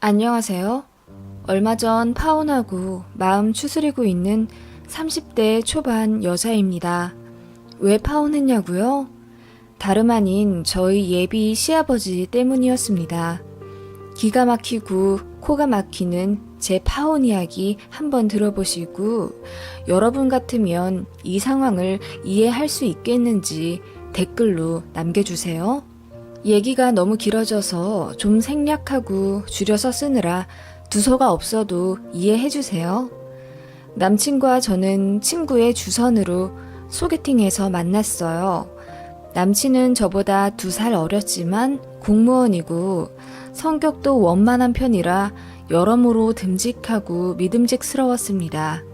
안녕하세요. 얼마 전 파혼하고 마음 추스리고 있는 30대 초반 여자입니다. 왜 파혼했냐고요? 다름 아닌 저희 예비 시아버지 때문이었습니다. 기가 막히고 코가 막히는 제 파혼 이야기 한번 들어보시고 여러분 같으면 이 상황을 이해할 수 있겠는지 댓글로 남겨주세요. 얘기가 너무 길어져서 좀 생략하고 줄여서 쓰느라 두서가 없어도 이해해주세요. 남친과 저는 친구의 주선으로 소개팅에서 만났어요. 남친은 저보다 2살 어렸지만 공무원이고 성격도 원만한 편이라 여러모로 듬직하고 믿음직스러웠습니다.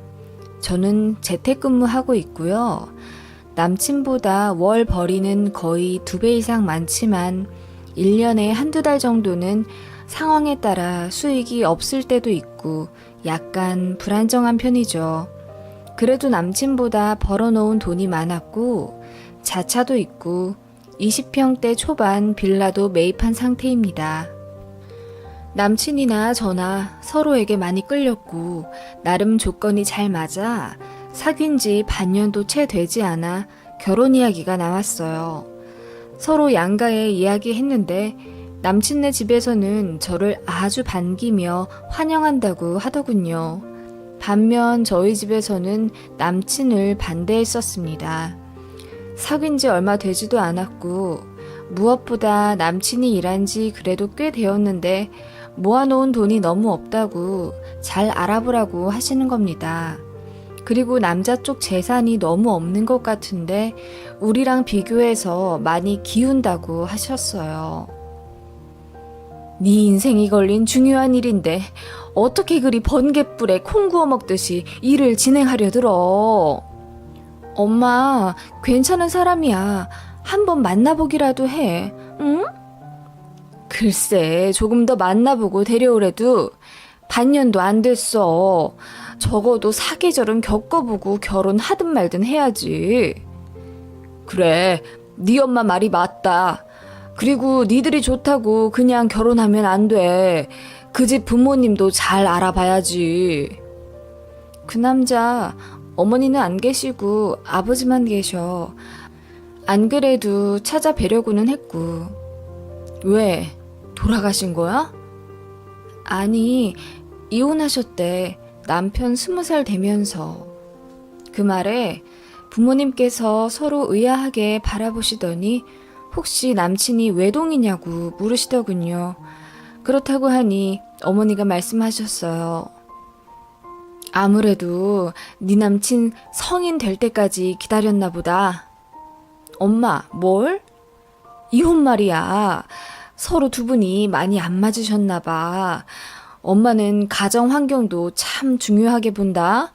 저는 재택근무하고 있고요. 남친보다 월 벌이는 거의 2배 이상 많지만 1년에 한두 달 정도는 상황에 따라 수익이 없을 때도 있고 약간 불안정한 편이죠. 그래도 남친보다 벌어놓은 돈이 많았고 자차도 있고 20평대 초반 빌라도 매입한 상태입니다. 남친이나 저나 서로에게 많이 끌렸고 나름 조건이 잘 맞아 사귄 지 반년도 채 되지 않아 결혼 이야기가 나왔어요. 서로 양가에 이야기했는데 남친네 집에서는 저를 아주 반기며 환영한다고 하더군요. 반면 저희 집에서는 남친을 반대했었습니다. 사귄 지 얼마 되지도 않았고 무엇보다 남친이 일한 지 그래도 꽤 되었는데 모아놓은 돈이 너무 없다고 잘 알아보라고 하시는 겁니다. 그리고 남자 쪽 재산이 너무 없는 것 같은데 우리랑 비교해서 많이 기운다고 하셨어요. 네 인생이 걸린 중요한 일인데 어떻게 그리 번갯불에 콩 구워 먹듯이 일을 진행하려 들어. 엄마, 괜찮은 사람이야. 한번 만나보기라도 해. 응? 글쎄, 조금 더 만나보고 데려오래도 반년도 안 됐어. 적어도 사계절은 겪어보고 결혼하든 말든 해야지. 그래, 네 엄마 말이 맞다. 그리고 니들이 좋다고 그냥 결혼하면 안 돼. 그 집 부모님도 잘 알아봐야지. 그 남자, 어머니는 안 계시고 아버지만 계셔. 안 그래도 찾아뵈려고는 했고. 왜? 돌아가신 거야? 아니, 이혼하셨대. 남편 20살 되면서. 그 말에 부모님께서 서로 의아하게 바라보시더니 혹시 남친이 외동이냐고 물으시더군요. 그렇다고 하니 어머니가 말씀하셨어요. 아무래도 네 남친 성인 될 때까지 기다렸나 보다. 엄마, 뭘? 이혼 말이야. 서로 두 분이 많이 안 맞으셨나 봐. 엄마는 가정 환경도 참 중요하게 본다.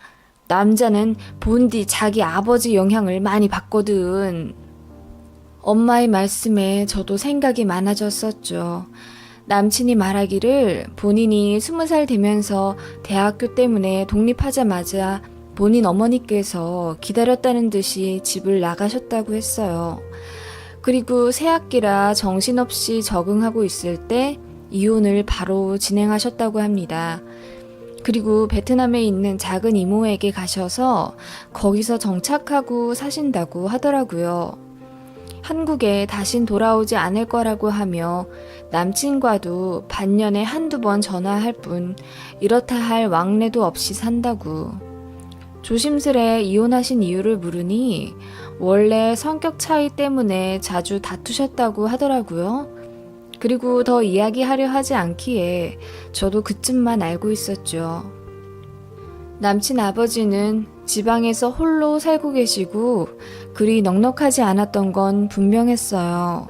남자는 본디 자기 아버지 영향을 많이 받거든. 엄마의 말씀에 저도 생각이 많아졌었죠. 남친이 말하기를 본인이 20살 되면서 대학교 때문에 독립하자마자 본인 어머니께서 기다렸다는 듯이 집을 나가셨다고 했어요. 그리고 새학기라 정신없이 적응하고 있을 때 이혼을 바로 진행하셨다고 합니다. 그리고 베트남에 있는 작은 이모에게 가셔서 거기서 정착하고 사신다고 하더라고요. 한국에 다신 돌아오지 않을 거라고 하며 남친과도 반년에 한두 번 전화할 뿐 이렇다 할 왕래도 없이 산다고. 조심스레 이혼하신 이유를 물으니 원래 성격 차이 때문에 자주 다투셨다고 하더라고요. 그리고 더 이야기하려 하지 않기에 저도 그쯤만 알고 있었죠. 남친 아버지는 지방에서 홀로 살고 계시고 그리 넉넉하지 않았던 건 분명했어요.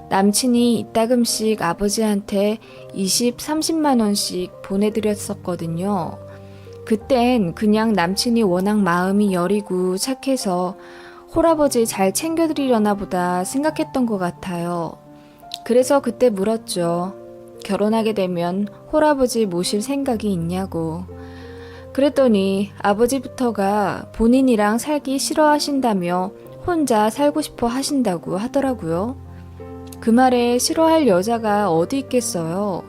남친이 이따금씩 아버지한테 20, 30만 원씩 보내드렸었거든요. 그땐 그냥 남친이 워낙 마음이 여리고 착해서 홀아버지 잘 챙겨드리려나 보다 생각했던 것 같아요. 그래서 그때 물었죠. 결혼하게 되면 홀아버지 모실 생각이 있냐고. 그랬더니 아버지부터가 본인이랑 살기 싫어하신다며 혼자 살고 싶어 하신다고 하더라고요. 그 말에 싫어할 여자가 어디 있겠어요.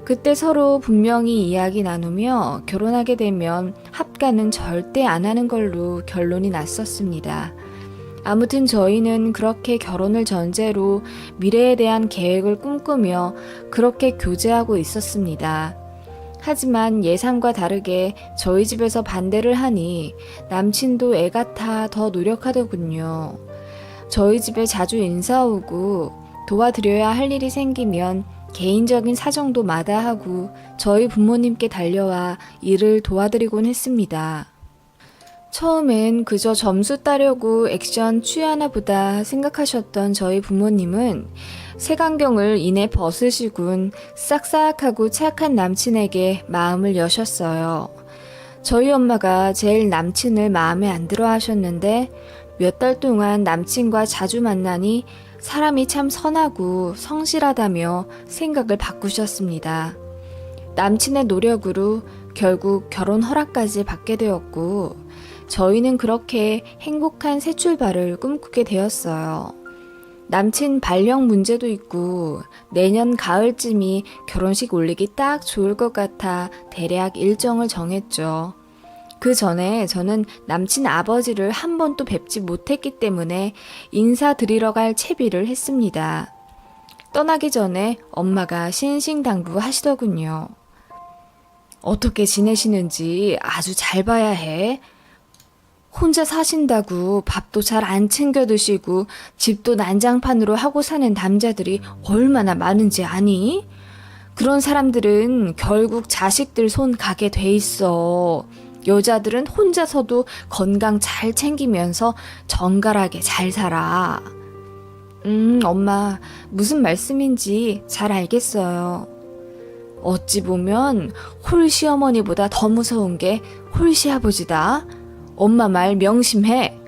그때 서로 분명히 이야기 나누며 결혼하게 되면 합가는 절대 안 하는 걸로 결론이 났었습니다. 아무튼 저희는 그렇게 결혼을 전제로 미래에 대한 계획을 꿈꾸며 그렇게 교제하고 있었습니다. 하지만 예상과 다르게 저희 집에서 반대를 하니 남친도 애 같아 더 노력하더군요. 저희 집에 자주 인사 오고 도와드려야 할 일이 생기면 개인적인 사정도 마다하고 저희 부모님께 달려와 일을 도와드리곤 했습니다. 처음엔 그저 점수 따려고 액션 취하나 보다 생각하셨던 저희 부모님은 색안경을 이내 벗으시곤 싹싹하고 착한 남친에게 마음을 여셨어요. 저희 엄마가 제일 남친을 마음에 안 들어 하셨는데 몇 달 동안 남친과 자주 만나니 사람이 참 선하고 성실하다며 생각을 바꾸셨습니다. 남친의 노력으로 결국 결혼 허락까지 받게 되었고 저희는 그렇게 행복한 새 출발을 꿈꾸게 되었어요. 남친 발령 문제도 있고 내년 가을쯤이 결혼식 올리기 딱 좋을 것 같아 대략 일정을 정했죠. 그 전에 저는 남친 아버지를 한 번도 뵙지 못했기 때문에 인사드리러 갈 채비를 했습니다. 떠나기 전에 엄마가 신신당부 하시더군요. 어떻게 지내시는지 아주 잘 봐야 해. 혼자 사신다고 밥도 잘 안 챙겨 드시고 집도 난장판으로 하고 사는 남자들이 얼마나 많은지 아니? 그런 사람들은 결국 자식들 손 가게 돼 있어. 여자들은 혼자서도 건강 잘 챙기면서 정갈하게 잘 살아. 엄마, 무슨 말씀인지 잘 알겠어요. 어찌 보면 홀시어머니보다 더 무서운 게 홀시아버지다. 엄마 말 명심해.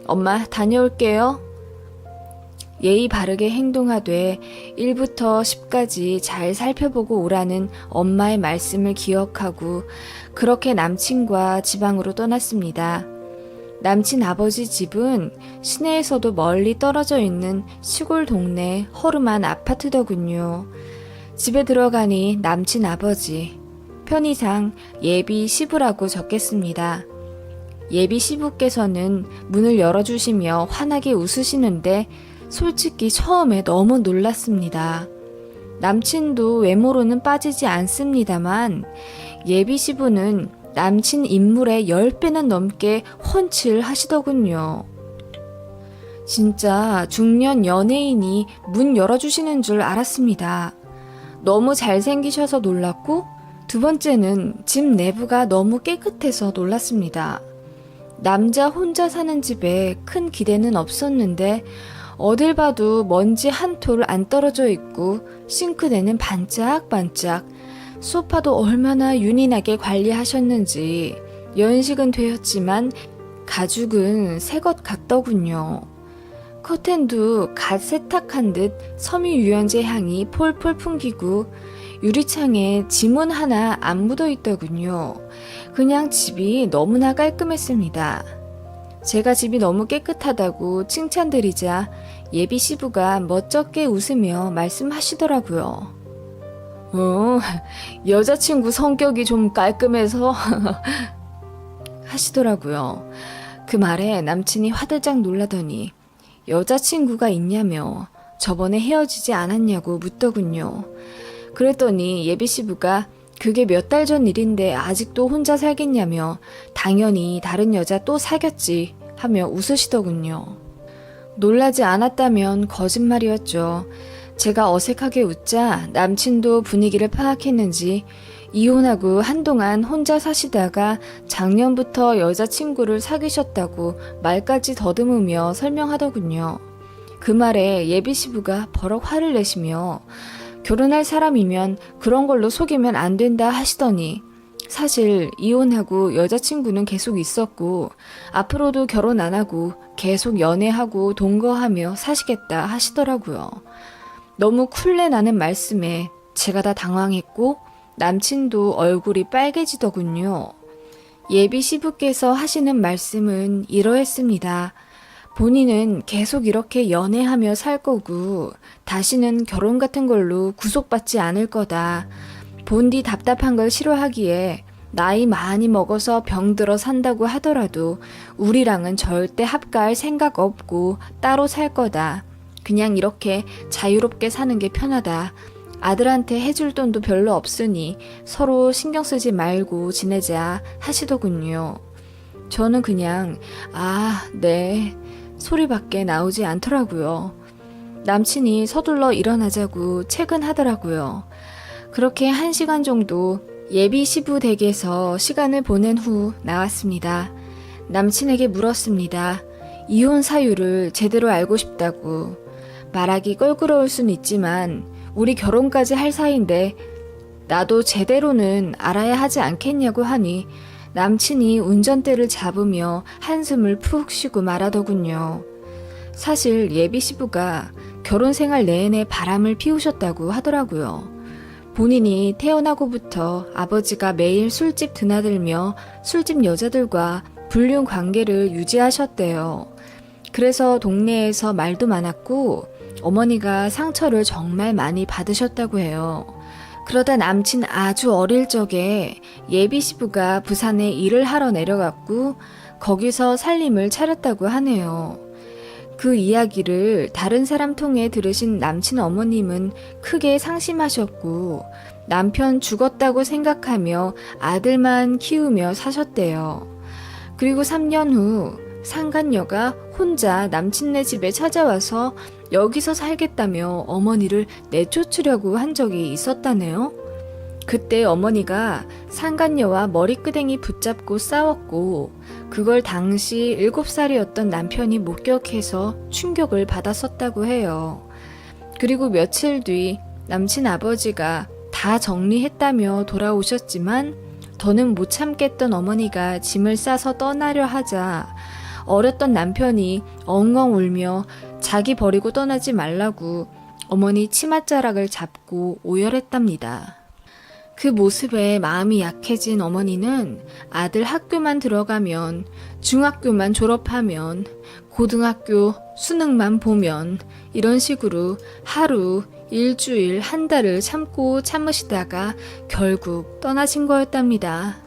엄마 다녀올게요. 예의 바르게 행동하되 1부터 10까지 잘 살펴보고 오라는 엄마의 말씀을 기억하고 그렇게 남친과 지방으로 떠났습니다. 남친 아버지 집은 시내에서도 멀리 떨어져 있는 시골 동네 허름한 아파트더군요. 집에 들어가니 남친 아버지, 편의상 예비 시부라고 적겠습니다. 예비 시부께서는 문을 열어주시며 환하게 웃으시는데 솔직히 처음에 너무 놀랐습니다. 남친도 외모로는 빠지지 않습니다만 예비 시부는 남친 인물의 10배는 넘게 훤칠 하시더군요. 진짜 중년 연예인이 문 열어주시는 줄 알았습니다. 너무 잘생기셔서 놀랐고 두 번째는 집 내부가 너무 깨끗해서 놀랐습니다. 남자 혼자 사는 집에 큰 기대는 없었는데 어딜 봐도 먼지 한 톨 안 떨어져 있고 싱크대는 반짝반짝, 소파도 얼마나 윤희나게 관리하셨는지 연식은 되었지만 가죽은 새 것 같더군요. 커튼도 갓 세탁한 듯 섬유유연제 향이 폴폴 풍기고 유리창에 지문 하나 안 묻어 있더군요. 그냥 집이 너무나 깔끔했습니다. 제가 집이 너무 깨끗하다고 칭찬드리자 예비 시부가 멋쩍게 웃으며 말씀하시더라고요. 여자친구 성격이 좀 깔끔해서 하시더라고요. 그 말에 남친이 화들짝 놀라더니 여자친구가 있냐며 저번에 헤어지지 않았냐고 묻더군요. 그랬더니 예비 시부가 그게 몇 달 전 일인데 아직도 혼자 살겠냐며 당연히 다른 여자 또 사귀었지 하며 웃으시더군요. 놀라지 않았다면 거짓말이었죠. 제가 어색하게 웃자 남친도 분위기를 파악했는지 이혼하고 한동안 혼자 사시다가 작년부터 여자친구를 사귀셨다고 말까지 더듬으며 설명하더군요. 그 말에 예비 시부가 버럭 화를 내시며 결혼할 사람이면 그런 걸로 속이면 안 된다 하시더니 사실 이혼하고 여자친구는 계속 있었고 앞으로도 결혼 안 하고 계속 연애하고 동거하며 사시겠다 하시더라고요. 너무 쿨내 나는 말씀에 제가 다 당황했고 남친도 얼굴이 빨개지더군요. 예비 시부께서 하시는 말씀은 이러했습니다. 본인은 계속 이렇게 연애하며 살 거고 다시는 결혼 같은 걸로 구속받지 않을 거다. 본디 답답한 걸 싫어하기에 나이 많이 먹어서 병들어 산다고 하더라도 우리랑은 절대 합가할 생각 없고 따로 살 거다. 그냥 이렇게 자유롭게 사는 게 편하다. 아들한테 해줄 돈도 별로 없으니 서로 신경 쓰지 말고 지내자 하시더군요. 저는 그냥 네 소리밖에 나오지 않더라고요. 남친이 서둘러 일어나자고 퇴근하더라고요. 그렇게 1시간 정도 예비 시부 댁에서 시간을 보낸 후 나왔습니다. 남친에게 물었습니다. 이혼 사유를 제대로 알고 싶다고. 말하기 껄끄러울 순 있지만 우리 결혼까지 할 사이인데 나도 제대로는 알아야 하지 않겠냐고 하니 남친이 운전대를 잡으며 한숨을 푹 쉬고 말하더군요. 사실 예비 시부가 결혼 생활 내내 바람을 피우셨다고 하더라고요. 본인이 태어나고부터 아버지가 매일 술집 드나들며 술집 여자들과 불륜 관계를 유지하셨대요. 그래서 동네에서 말도 많았고 어머니가 상처를 정말 많이 받으셨다고 해요. 그러다 남친 아주 어릴 적에 예비 시부가 부산에 일을 하러 내려갔고 거기서 살림을 차렸다고 하네요. 그 이야기를 다른 사람 통해 들으신 남친 어머님은 크게 상심하셨고 남편 죽었다고 생각하며 아들만 키우며 사셨대요. 그리고 3년 후 상간녀가 혼자 남친네 집에 찾아와서 여기서 살겠다며 어머니를 내쫓으려고 한 적이 있었다네요. 그때 어머니가 상간녀와 머리끄댕이 붙잡고 싸웠고 그걸 당시 7살이었던 남편이 목격해서 충격을 받았었다고 해요. 그리고 며칠 뒤 남친 아버지가 다 정리했다며 돌아오셨지만 더는 못 참겠던 어머니가 짐을 싸서 떠나려 하자 어렸던 남편이 엉엉 울며 자기 버리고 떠나지 말라고 어머니 치맛자락을 잡고 오열했답니다. 그 모습에 마음이 약해진 어머니는 아들 학교만 들어가면, 중학교만 졸업하면, 고등학교 수능만 보면 이런 식으로 하루, 일주일, 한 달을 참고 참으시다가 결국 떠나신 거였답니다.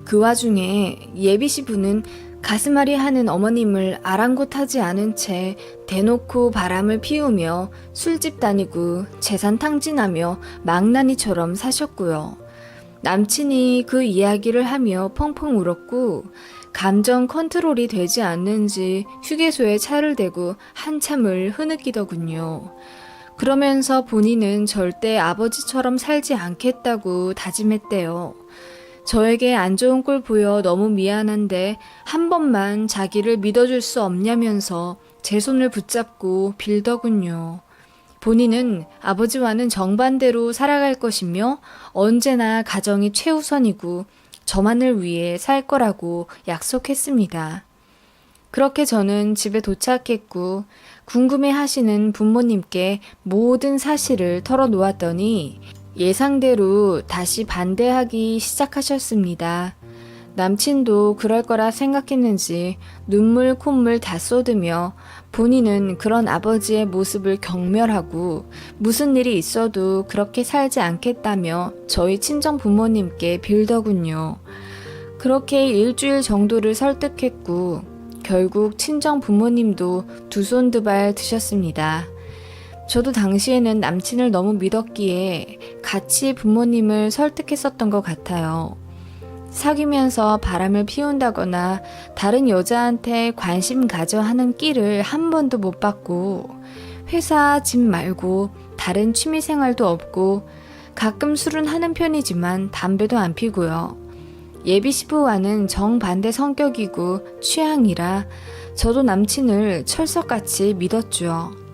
그 와중에 예비 시부는 가슴앓이 하는 어머님을 아랑곳하지 않은 채 대놓고 바람을 피우며 술집 다니고 재산 탕진하며 망나니처럼 사셨고요. 남친이 그 이야기를 하며 펑펑 울었고 감정 컨트롤이 되지 않는지 휴게소에 차를 대고 한참을 흐느끼더군요. 그러면서 본인은 절대 아버지처럼 살지 않겠다고 다짐했대요. 저에게 안 좋은 꼴 보여 너무 미안한데 한 번만 자기를 믿어줄 수 없냐면서 제 손을 붙잡고 빌더군요. 본인은 아버지와는 정반대로 살아갈 것이며 언제나 가정이 최우선이고 저만을 위해 살 거라고 약속했습니다. 그렇게 저는 집에 도착했고 궁금해하시는 부모님께 모든 사실을 털어놓았더니 예상대로 다시 반대하기 시작하셨습니다. 남친도 그럴 거라 생각했는지 눈물 콧물 다 쏟으며 본인은 그런 아버지의 모습을 경멸하고 무슨 일이 있어도 그렇게 살지 않겠다며 저희 친정 부모님께 빌더군요. 그렇게 일주일 정도를 설득했고 결국 친정 부모님도 두 손 두 발 드셨습니다. 저도 당시에는 남친을 너무 믿었기에 같이 부모님을 설득했었던 것 같아요. 사귀면서 바람을 피운다거나 다른 여자한테 관심 가져 하는 끼를 한 번도 못 받고 회사 집 말고 다른 취미 생활도 없고 가끔 술은 하는 편이지만 담배도 안 피고요. 예비 시부와는 정반대 성격이고 취향이라 저도 남친을 철석같이 믿었죠.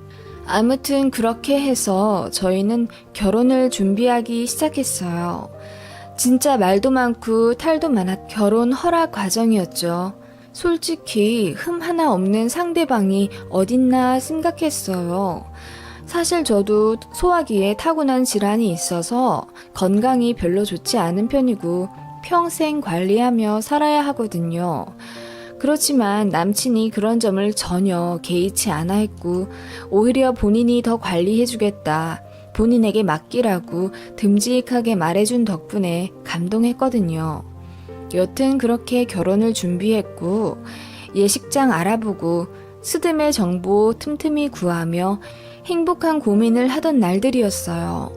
아무튼 그렇게 해서 저희는 결혼을 준비하기 시작했어요. 진짜 말도 많고 탈도 많았 결혼 허락 과정이었죠. 솔직히 흠 하나 없는 상대방이 어딨나 생각했어요. 사실 저도 소화기에 타고난 질환이 있어서 건강이 별로 좋지 않은 편이고 평생 관리하며 살아야 하거든요. 그렇지만 남친이 그런 점을 전혀 개의치 않아 했고 오히려 본인이 더 관리해주겠다, 본인에게 맡기라고 듬직하게 말해준 덕분에 감동했거든요. 여튼 그렇게 결혼을 준비했고 예식장 알아보고 스드메 정보 틈틈이 구하며 행복한 고민을 하던 날들이었어요.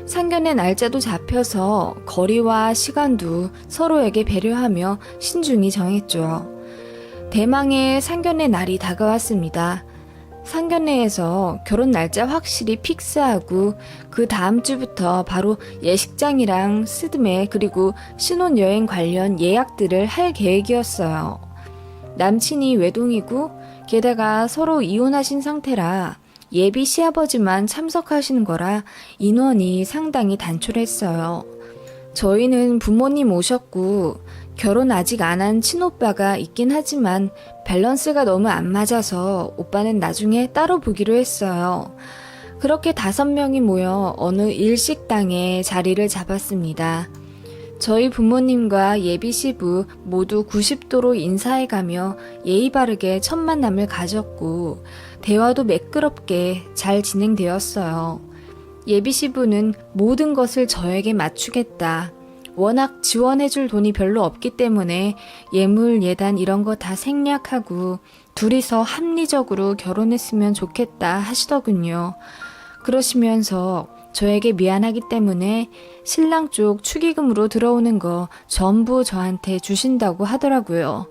상견례 날짜도 잡혀서 거리와 시간도 서로에게 배려하며 신중히 정했죠. 대망의 상견례 날이 다가왔습니다. 상견례에서 결혼 날짜 확실히 픽스하고 그 다음 주부터 바로 예식장이랑 스드메 그리고 신혼여행 관련 예약들을 할 계획이었어요. 남친이 외동이고 게다가 서로 이혼하신 상태라 예비 시아버지만 참석하시는 거라 인원이 상당히 단촐했어요. 저희는 부모님 오셨고 결혼 아직 안 한 친오빠가 있긴 하지만 밸런스가 너무 안 맞아서 오빠는 나중에 따로 보기로 했어요. 그렇게 5명이 모여 어느 일식당에 자리를 잡았습니다. 저희 부모님과 예비 시부 모두 90도로 인사해가며 예의 바르게 첫 만남을 가졌고 대화도 매끄럽게 잘 진행되었어요. 예비 시부는 모든 것을 저에게 맞추겠다. 워낙 지원해줄 돈이 별로 없기 때문에 예물, 예단 이런 거 다 생략하고 둘이서 합리적으로 결혼했으면 좋겠다 하시더군요. 그러시면서 저에게 미안하기 때문에 신랑 쪽 축의금으로 들어오는 거 전부 저한테 주신다고 하더라고요.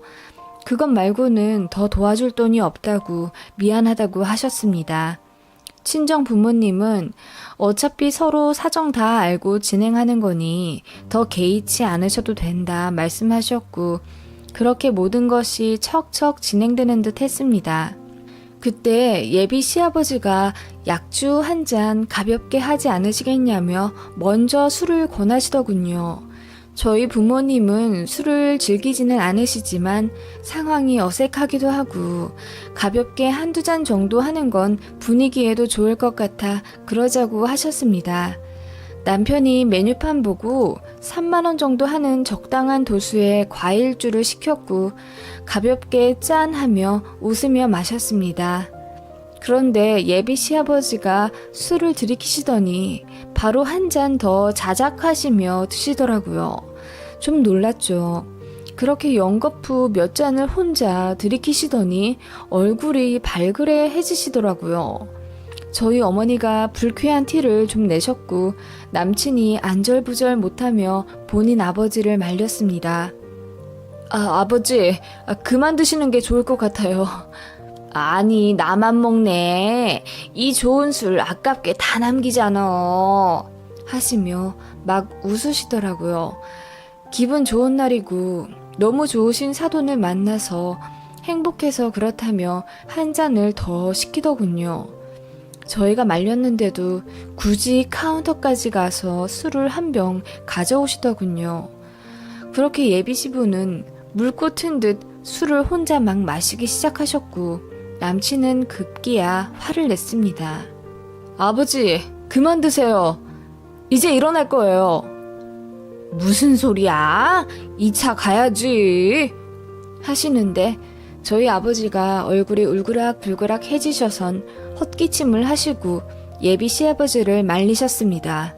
그것 말고는 더 도와줄 돈이 없다고 미안하다고 하셨습니다. 친정 부모님은 어차피 서로 사정 다 알고 진행하는 거니 더 개의치 않으셔도 된다 말씀하셨고 그렇게 모든 것이 척척 진행되는 듯 했습니다. 그때 예비 시아버지가 약주 한 잔 가볍게 하지 않으시겠냐며 먼저 술을 권하시더군요. 저희 부모님은 술을 즐기지는 않으시지만 상황이 어색하기도 하고 가볍게 한두 잔 정도 하는 건 분위기에도 좋을 것 같아 그러자고 하셨습니다. 남편이 메뉴판 보고 3만 원 정도 하는 적당한 도수의 과일주를 시켰고 가볍게 짠 하며 웃으며 마셨습니다. 그런데 예비 시아버지가 술을 들이키시더니 바로 한 잔 더 자작하시며 드시더라고요. 좀 놀랐죠. 그렇게 연거푸 몇 잔을 혼자 들이키시더니 얼굴이 발그레해지시더라고요. 저희 어머니가 불쾌한 티를 좀 내셨고 남친이 안절부절 못하며 본인 아버지를 말렸습니다. 아버지, 그만 드시는 게 좋을 것 같아요. 아니, 나만 먹네. 이 좋은 술 아깝게 다 남기잖아. 하시며 막 웃으시더라고요. 기분 좋은 날이고 너무 좋으신 사돈을 만나서 행복해서 그렇다며 한 잔을 더 시키더군요. 저희가 말렸는데도 굳이 카운터까지 가서 술을 한 병 가져오시더군요. 그렇게 예비 시부는 물고 튼 듯 술을 혼자 막 마시기 시작하셨고 남친은 급기야 화를 냈습니다. 아버지, 그만 드세요. 이제 일어날 거예요. 무슨 소리야? 2차 가야지. 하시는데 저희 아버지가 얼굴이 울그락불그락 해지셔선 헛기침을 하시고 예비 시아버지를 말리셨습니다.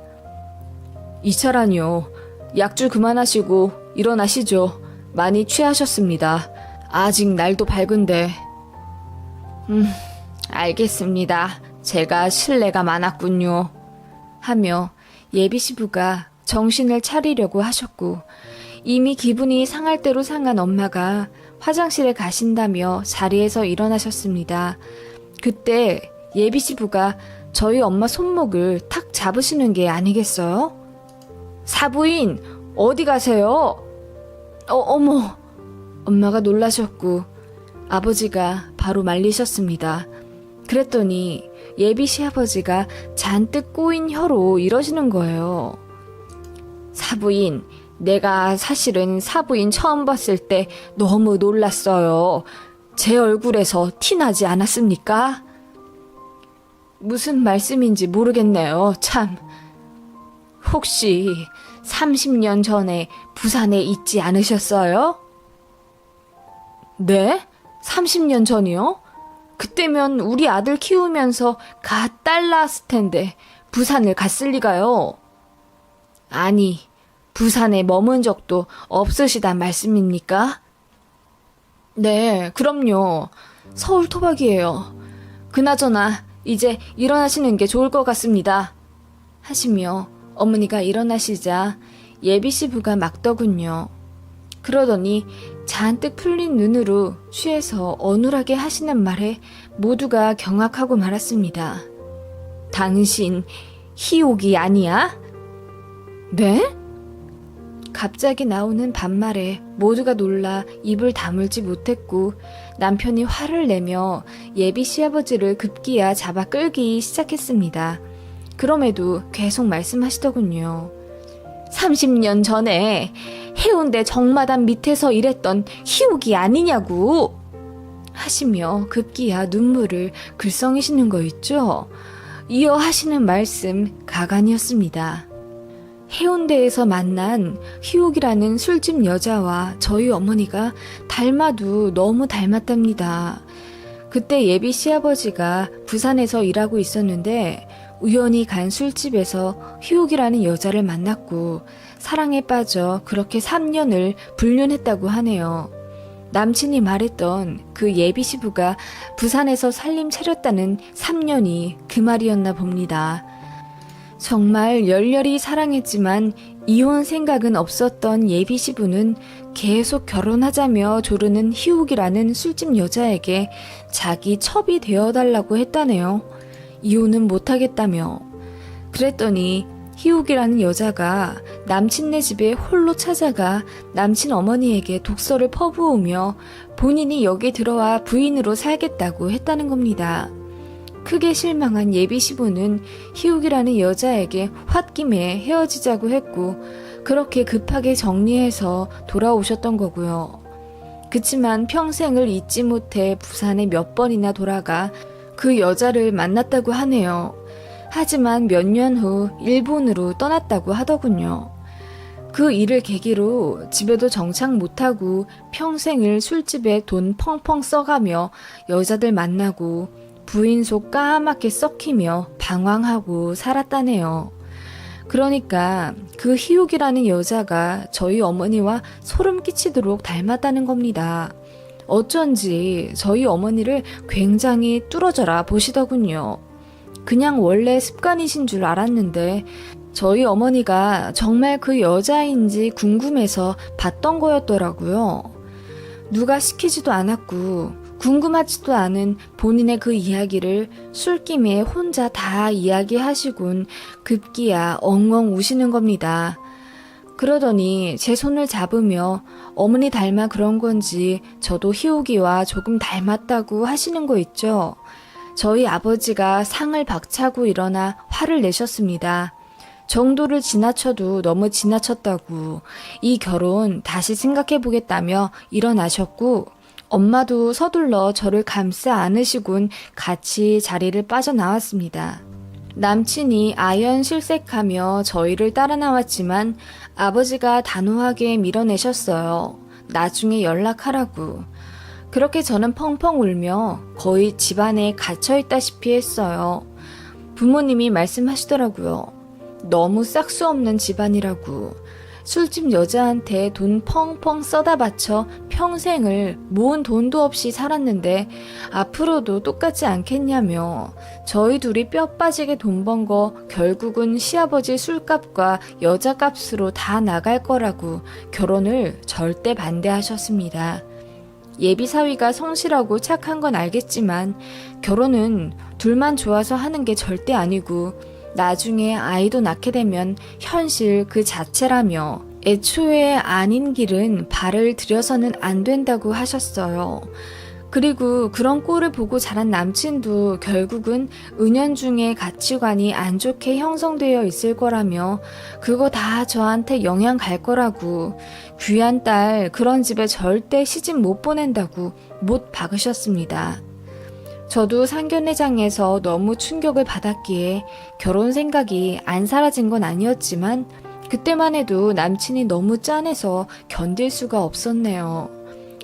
2차라니요. 약주 그만하시고 일어나시죠. 많이 취하셨습니다. 아직 날도 밝은데. 알겠습니다. 제가 실례가 많았군요. 하며 예비 시부가 정신을 차리려고 하셨고 이미 기분이 상할 대로 상한 엄마가 화장실에 가신다며 자리에서 일어나셨습니다. 그때 예비 시부가 저희 엄마 손목을 탁 잡으시는 게 아니겠어요? 사부인, 어디 가세요? 어머. 엄마가 놀라셨고 아버지가 바로 말리셨습니다. 그랬더니 예비 시아버지가 잔뜩 꼬인 혀로 이러시는 거예요. 사부인, 내가 사실은 사부인 처음 봤을 때 너무 놀랐어요. 제 얼굴에서 티나지 않았습니까? 무슨 말씀인지 모르겠네요, 참. 혹시 30년 전에 부산에 있지 않으셨어요? 네? 30년 전이요? 그때면 우리 아들 키우면서 갓 딸 낳았을 텐데 부산을 갔을 리가요. 아니, 부산에 머문 적도 없으시단 말씀입니까? 네, 그럼요. 서울 토박이에요. 그나저나 이제 일어나시는 게 좋을 것 같습니다. 하시며 어머니가 일어나시자 예비 시부가 막더군요. 그러더니 잔뜩 풀린 눈으로 취해서 어눌하게 하시는 말에 모두가 경악하고 말았습니다. 당신 희옥이 아니야? 네? 갑자기 나오는 반말에 모두가 놀라 입을 다물지 못했고 남편이 화를 내며 예비 시아버지를 급기야 잡아 끌기 시작했습니다. 그럼에도 계속 말씀하시더군요. 30년 전에 해운대 정마담 밑에서 일했던 희옥이 아니냐고 하시며 급기야 눈물을 글썽이시는 거 있죠? 이어 하시는 말씀 가관이었습니다. 해운대에서 만난 희옥이라는 술집 여자와 저희 어머니가 닮아도 너무 닮았답니다. 그때 예비 시아버지가 부산에서 일하고 있었는데 우연히 간 술집에서 희옥이라는 여자를 만났고 사랑에 빠져 그렇게 3년을 불륜했다고 하네요. 남친이 말했던 그 예비 시부가 부산에서 살림 차렸다는 3년이 그 말이었나 봅니다. 정말 열렬히 사랑했지만 이혼 생각은 없었던 예비 시부는 계속 결혼하자며 조르는 희옥이라는 술집 여자에게 자기 첩이 되어달라고 했다네요. 이혼은 못하겠다며. 그랬더니 희옥이라는 여자가 남친네 집에 홀로 찾아가 남친 어머니에게 독서를 퍼부으며 본인이 여기 들어와 부인으로 살겠다고 했다는 겁니다. 크게 실망한 예비 시부는 희옥이라는 여자에게 홧김에 헤어지자고 했고 그렇게 급하게 정리해서 돌아오셨던 거고요. 그치만 평생을 잊지 못해 부산에 몇 번이나 돌아가 그 여자를 만났다고 하네요. 하지만 몇 년 후 일본으로 떠났다고 하더군요. 그 일을 계기로 집에도 정착 못하고 평생을 술집에 돈 펑펑 써가며 여자들 만나고 부인 속 까맣게 썩히며 방황하고 살았다네요. 그러니까 그 희옥이라는 여자가 저희 어머니와 소름 끼치도록 닮았다는 겁니다. 어쩐지 저희 어머니를 굉장히 뚫어져라 보시더군요. 그냥 원래 습관이신 줄 알았는데 저희 어머니가 정말 그 여자인지 궁금해서 봤던 거였더라고요. 누가 시키지도 않았고 궁금하지도 않은 본인의 그 이야기를 술김에 혼자 다 이야기하시곤 급기야 엉엉 우시는 겁니다. 그러더니 제 손을 잡으며 어머니 닮아 그런 건지 저도 희옥이와 조금 닮았다고 하시는 거 있죠. 저희 아버지가 상을 박차고 일어나 화를 내셨습니다. 정도를 지나쳐도 너무 지나쳤다고 이 결혼 다시 생각해보겠다며 일어나셨고 엄마도 서둘러 저를 감싸 안으시곤 같이 자리를 빠져나왔습니다. 남친이 아연실색하며 저희를 따라 나왔지만 아버지가 단호하게 밀어내셨어요. 나중에 연락하라고. 그렇게 저는 펑펑 울며 거의 집안에 갇혀있다시피 했어요. 부모님이 말씀하시더라고요. 너무 싹수 없는 집안이라고. 술집 여자한테 돈 펑펑 써다 바쳐 평생을 모은 돈도 없이 살았는데 앞으로도 똑같지 않겠냐며 저희 둘이 뼈 빠지게 돈 번 거 결국은 시아버지 술값과 여자값으로 다 나갈 거라고 결혼을 절대 반대하셨습니다. 예비 사위가 성실하고 착한 건 알겠지만 결혼은 둘만 좋아서 하는 게 절대 아니고 나중에 아이도 낳게 되면 현실 그 자체라며 애초에 아닌 길은 발을 들여서는 안 된다고 하셨어요. 그리고 그런 꼴을 보고 자란 남친도 결국은 은연중에 가치관이 안 좋게 형성되어 있을 거라며 그거 다 저한테 영향 갈 거라고 귀한 딸 그런 집에 절대 시집 못 보낸다고 못 박으셨습니다. 저도 상견례장에서 너무 충격을 받았기에 결혼 생각이 안 사라진 건 아니었지만 그때만 해도 남친이 너무 짠해서 견딜 수가 없었네요.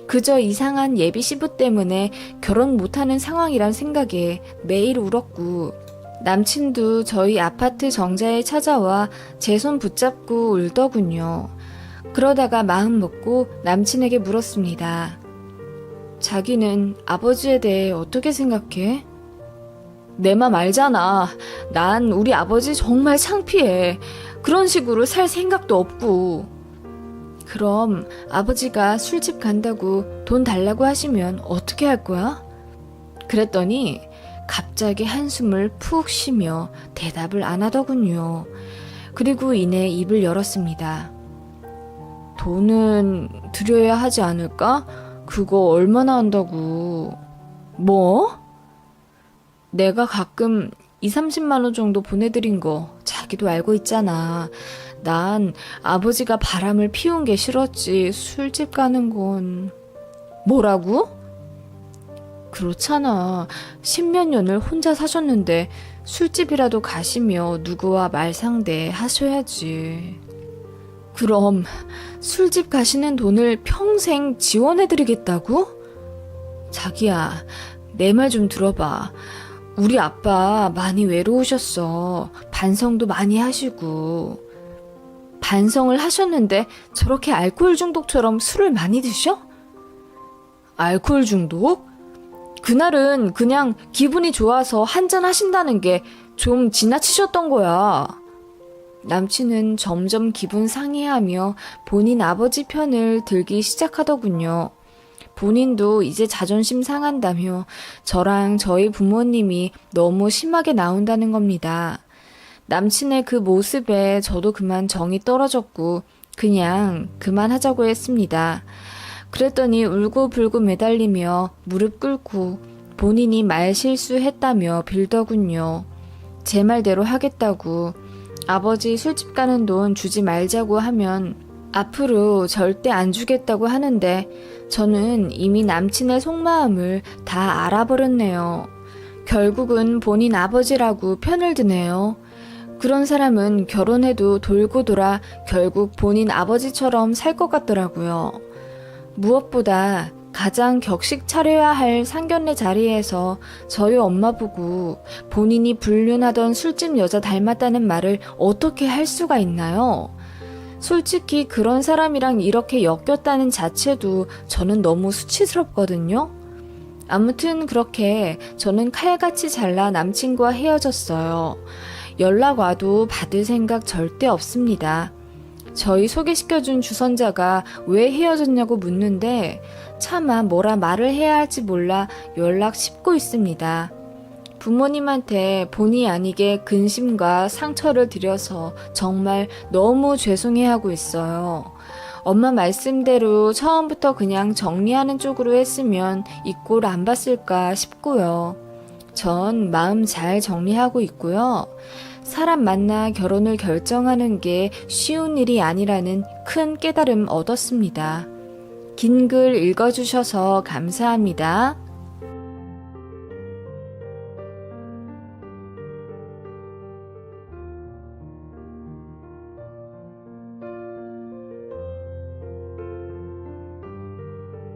그저 이상한 예비 시부 때문에 결혼 못하는 상황이란 생각에 매일 울었고, 남친도 저희 아파트 정자에 찾아와 제 손 붙잡고 울더군요. 그러다가 마음 먹고 남친에게 물었습니다. 자기는 아버지에 대해 어떻게 생각해? 내 맘 알잖아. 난 우리 아버지 정말 창피해. 그런 식으로 살 생각도 없고. 그럼 아버지가 술집 간다고 돈 달라고 하시면 어떻게 할 거야? 그랬더니 갑자기 한숨을 푹 쉬며 대답을 안 하더군요. 그리고 이내 입을 열었습니다. 돈은 드려야 하지 않을까? 그거 얼마나 한다고. 뭐? 내가 가끔 20-30만 원 정도 보내드린 거 자기도 알고 있잖아. 난 아버지가 바람을 피운 게 싫었지. 술집 가는 건. 뭐라고? 그렇잖아. 10몇 년을 혼자 사셨는데 술집이라도 가시며 누구와 말상대 하셔야지. 그럼 술집 가시는 돈을 평생 지원해드리겠다고? 자기야, 내 말 좀 들어봐. 우리 아빠 많이 외로우셨어. 반성도 많이 하시고. 반성을 하셨는데 저렇게 알코올 중독처럼 술을 많이 드셔? 알코올 중독? 그날은 그냥 기분이 좋아서 한잔 하신다는 게 좀 지나치셨던 거야. 남친은 점점 기분 상해하며 본인 아버지 편을 들기 시작하더군요. 본인도 이제 자존심 상한다며 저랑 저희 부모님이 너무 심하게 나온다는 겁니다. 남친의 그 모습에 저도 그만 정이 떨어졌고 그냥 그만하자고 했습니다. 그랬더니 울고불고 매달리며 무릎 꿇고 본인이 말 실수했다며 빌더군요. 제 말대로 하겠다고. 아버지 술집 가는 돈 주지 말자고 하면 앞으로 절대 안 주겠다고 하는데 저는 이미 남친의 속마음을 다 알아버렸네요. 결국은 본인 아버지라고 편을 드네요. 그런 사람은 결혼해도 돌고 돌아 결국 본인 아버지처럼 살 것 같더라고요. 무엇보다 가장 격식 차려야 할 상견례 자리에서 저희 엄마 보고 본인이 불륜하던 술집 여자 닮았다는 말을 어떻게 할 수가 있나요? 솔직히 그런 사람이랑 이렇게 엮였다는 자체도 저는 너무 수치스럽거든요. 아무튼 그렇게 저는 칼같이 잘라 남친과 헤어졌어요. 연락 와도 받을 생각 절대 없습니다. 저희 소개시켜준 주선자가 왜 헤어졌냐고 묻는데 차마 뭐라 말을 해야 할지 몰라 연락 씹고 있습니다. 부모님한테 본의 아니게 근심과 상처를 드려서 정말 너무 죄송해하고 있어요. 엄마 말씀대로 처음부터 그냥 정리하는 쪽으로 했으면 이 꼴 안 봤을까 싶고요. 전 마음 잘 정리하고 있고요. 사람 만나 결혼을 결정하는 게 쉬운 일이 아니라는 큰 깨달음 얻었습니다. 긴 글 읽어주셔서 감사합니다.